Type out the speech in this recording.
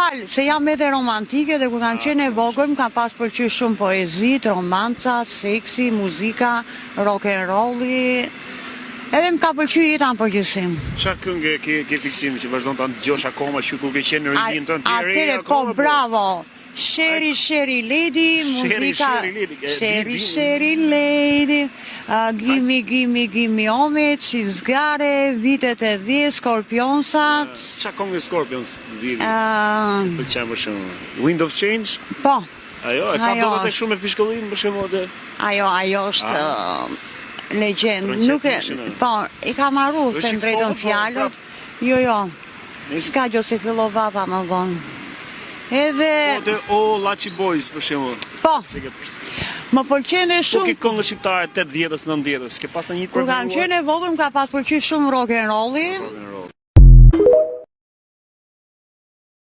falë, se jam edhe romantike dhe ku kam qenë e vogël, më ka pas pëlqyer shumë poezit, romanca, seksi, muzika, rock and rolli. Edhe më ka pëlqyer jeta në përgjithësim. Çfarë këngë ke fiksim që vazhdon ta dëgjosh akoma që ku ke qenë në rinjin tënd të re? Atëre ko, bravo. Sherry Lady, muzika Sherry Lady, Gimme Homage, She's Got It, vitet e 10, Scorpionsat. Çfarë këngë Scorpions pëlqen më shumë? Wind of Change? Po. Ajo, e ka ndodhur tek shumë me fishkollim për shembull atë. Ajo është legjend. Nuk e, po, i ka marrë të drejtën fjalët. Jo. S'ka gjë se fillova pa më vonë. Edhe Laci Boys për shembull. Po. Më pëlqen shumë. Po ke këngë shqiptare 80-s, 90-s, ke pas ndonjë kur kam qenë e vogël më ka pas pëlqyer shumë rock and rolli.